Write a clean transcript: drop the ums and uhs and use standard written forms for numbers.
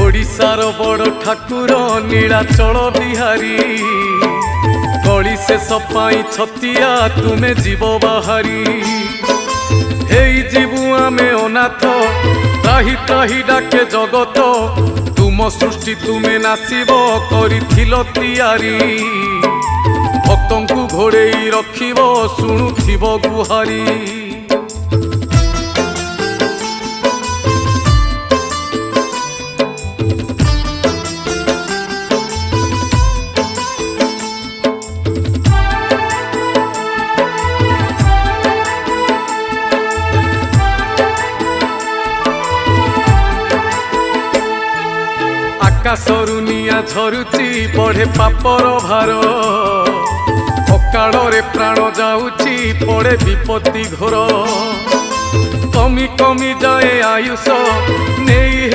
ओडिशार बड़ ठाकुर नीलाचल बिहारी कली से सपाई छतिया तुमे जीव बाहारी हेई जीवु आमे अनाथ त्राही त्राही डाके जगत तुम सृष्टि तुमे नासिब करिथिल तियारी भक्तंकु घोड़ेई रखिब शुणुथिब गुहारी आकाशरु निया झरुची बढ़े पापर भार अकाଳରେ प्राण जाऊची पड़े विपत्ति घोर कमी कमी जाए आयुष नहीं